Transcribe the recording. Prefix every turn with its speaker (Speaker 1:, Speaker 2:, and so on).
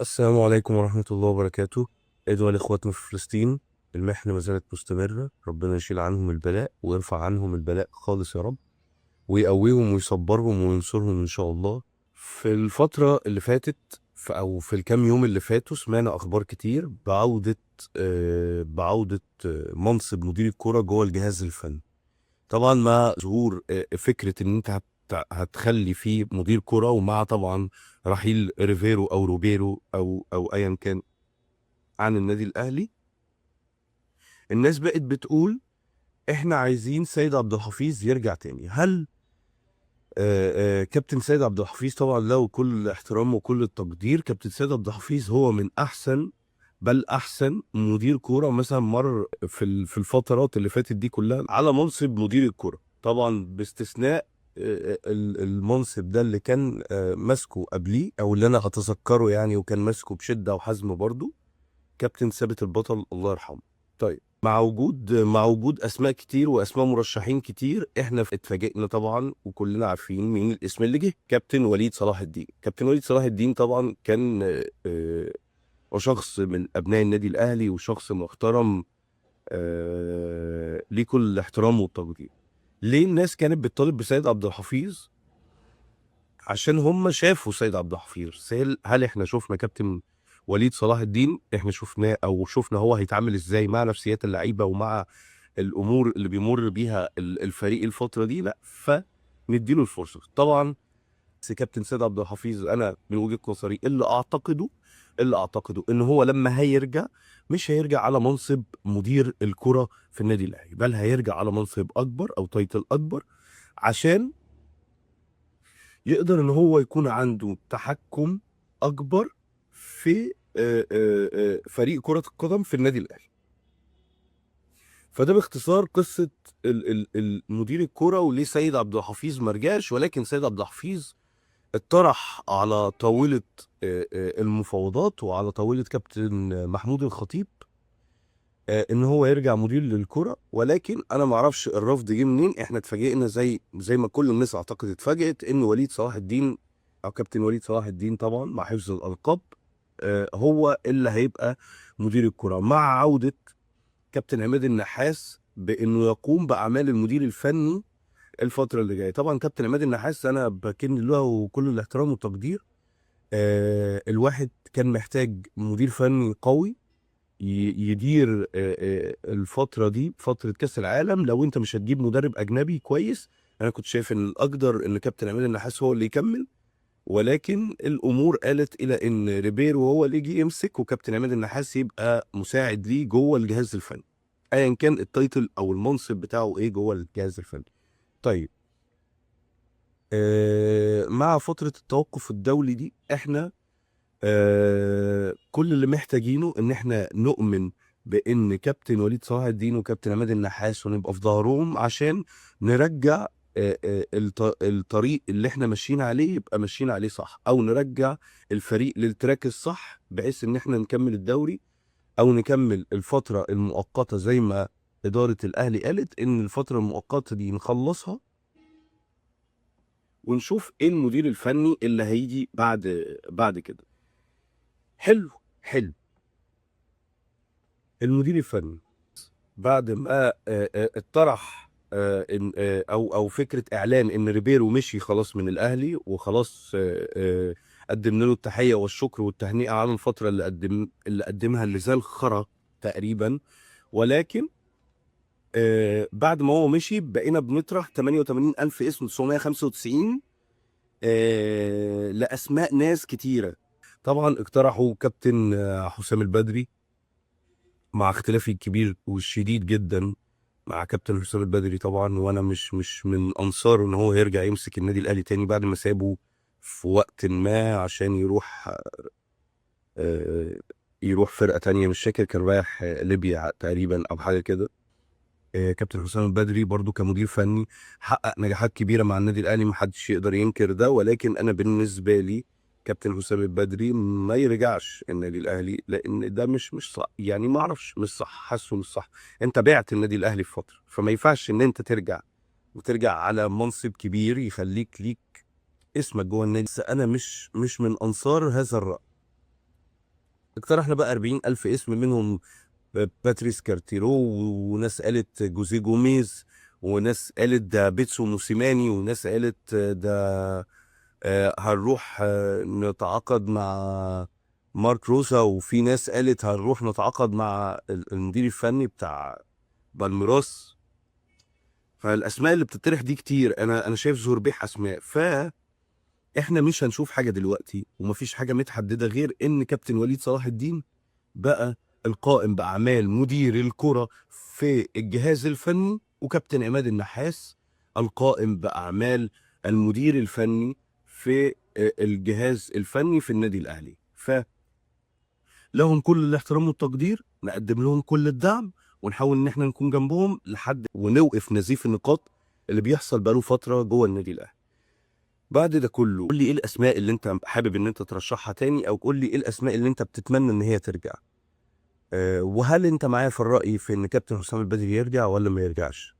Speaker 1: السلام عليكم ورحمة الله وبركاته. أيها الإخوة في فلسطين، المحنة ما زالت مستمرة. ربنا يشيل عنهم البلاء ويرفع عنهم البلاء خالص يا رب، ويقويهم ويصبرهم وينصرهم إن شاء الله. في الفترة اللي فاتت أو في الكام يوم اللي فاتوا سمعنا أخبار كتير بعودة منصب مدير الكرة جوه الجهاز الفني. طبعا مع ظهور فكرة إن أنت هتخلي فيه مدير كرة، ومع طبعا رحيل ريفيرو أو روبيرو أو أيا كان عن النادي الاهلي. الناس بقت بتقول احنا عايزين سيد عبد الحفيظ يرجع تاني. هل كابتن سيد عبد الحفيظ طبعا له كل الاحترام وكل التقدير. كابتن سيد عبد الحفيظ هو من احسن، بل احسن مدير كوره مثلا مر في الفترات اللي فاتت دي كلها على منصب مدير الكوره، طبعا باستثناء المنصب ده اللي كان ماسكه قبليه، او اللي انا اتذكره يعني، وكان ماسكه بشده وحزم برضه، كابتن ثابت البطل الله يرحمه. طيب، مع وجود اسماء كتير واسماء مرشحين كتير، احنا اتفاجئنا طبعا وكلنا عارفين مين الاسم اللي جه. كابتن وليد صلاح الدين. كابتن وليد صلاح الدين طبعا كان وشخص من ابناء النادي الاهلي وشخص محترم، ليه كل الاحترام والتقدير. ليه الناس كانت بتطالب بسيد عبد الحفيظ؟ عشان هم شافوا سيد عبد الحفيظ. هل احنا شفنا كابتن وليد صلاح الدين؟ احنا شفناه او شفنا هو هيتعامل ازاي مع نفسيات اللعيبه ومع الامور اللي بيمر بيها الفريق الفتره دي؟ لا، فنديله الفرصه طبعا. بس كابتن سيد عبد الحفيظ، انا من وجهه نظري اللي اعتقده ان هو لما هيرجع مش هيرجع على منصب مدير الكره في النادي الاهلي، بل هيرجع على منصب اكبر او تايتل اكبر، عشان يقدر ان هو يكون عنده تحكم اكبر في فريق كرة القدم في النادي الاهلي. فده باختصار قصة المدير الكرة وليه سيد عبد الحفيظ ما رجعش. ولكن سيد عبد الحفيظ اطرح على طاولة المفاوضات وعلى طاولة كابتن محمود الخطيب ان هو يرجع مدير للكرة. ولكن انا ما اعرفش الرفض جه منين. احنا اتفاجئنا زي ما كل الناس اعتقد اتفاجئت ان وليد صلاح الدين او كابتن وليد صلاح الدين، طبعا مع حفظ الالقاب، هو اللي هيبقى مدير الكرة، مع عودة كابتن عماد النحاس بانه يقوم باعمال المدير الفني الفترة اللي جاية. طبعا كابتن عماد النحاس انا بكن له كل الاحترام والتقدير. الواحد كان محتاج مدير فني قوي يدير الفترة دي، فترة كأس العالم. لو انت مش هتجيب مدرب أجنبي كويس، أنا كنت شايف إن الأقدر إن كابتن عماد النحاس هو اللي يكمل. ولكن الأمور قالت إلى إن ريبيرو هو اللي يجي يمسك، وكابتن عماد النحاس يبقى مساعد ليه جوه الجهاز الفني، أيا كان التايتل أو المنصب بتاعه إيه جوه الجهاز الفني. طيب، مع فترة التوقف الدولي دي، إحنا كل اللي محتاجينه ان احنا نؤمن بان كابتن وليد صلاح الدين وكابتن عماد النحاس ونبقى في ظهرهم عشان نرجع الطريق اللي احنا ماشيين عليه يبقى ماشيين عليه صح، او نرجع الفريق للتراك الصح بحيث ان احنا نكمل الدوري، او نكمل الفترة المؤقتة زي ما إدارة الأهلي قالت إن الفترة المؤقتة دي نخلصها ونشوف إيه المدير الفني اللي هيجي بعد كده. حلو. حلو. المدير الفني بعد ما اتطرح او فكره اعلان ان ريبيرو مشي خلاص من الاهلي وخلاص، قدمنا له التحيه والشكر والتهنئه على الفتره اللي قدمها، اللي زال خرا تقريبا. ولكن بعد ما هو مشي بقينا بنطرح 88 الف اسم 995 لاسماء ناس كتيره. طبعا اقترحوا كابتن حسام البدري، مع اختلافي الكبير والشديد جدا مع كابتن حسام البدري طبعا. وانا مش من انصار ان هو يرجع يمسك النادي الاهلي تاني بعد ما سابه في وقت ما عشان آه، يروح فرقة تانية. مش فاكر كان رايح ليبيا تقريبا او حاجة كده. كابتن حسام البدري برضو كمدير فني حقق نجاحات كبيرة مع النادي الاهلي، محدش يقدر ينكر ده. ولكن انا بالنسبة لي كابتن حسام البدري ما يرجعش النادي الاهلي، لان ده مش صح يعني. ما اعرفش، مش صح، حاسه مش صح. انت بعت النادي الاهلي في فترة، فما ينفعش ان انت ترجع على منصب كبير يخليك ليك اسمك جوه النادي. بس انا مش من انصار هذا الرأي. اقترحنا بقى 40,000 اسم، منهم باتريس كارتيرو، وناس قالت جوزيه جوميز، وناس قالت ده بيتسو موسيماني، وناس قالت ده هنروح نتعاقد مع مارك روسا، وفي ناس قالت هنروح نتعاقد مع المدير الفني بتاع بالميراس. فالاسماء اللي بتطرح دي كتير، انا شايف زربيح اسماء. فاحنا مش هنشوف حاجه دلوقتي، ومفيش حاجه متحدده غير ان كابتن وليد صلاح الدين بقى القائم باعمال مدير الكره في الجهاز الفني، وكابتن عماد النحاس القائم باعمال المدير الفني في الجهاز الفني في النادي الاهلي. فلهم كل الاحترام والتقدير، نقدم لهم كل الدعم، ونحاول ان احنا نكون جنبهم لحد ونوقف نزيف النقاط اللي بيحصل بقاله فتره جوه النادي الاهلي. بعد ده كله، قول لي ايه الاسماء اللي انت حابب ان انت ترشحها تاني، او قول لي ايه الاسماء اللي انت بتتمنى ان هي ترجع. وهل انت معايا في الرأي في ان كابتن حسام البدري يرجع ولا ما يرجعش؟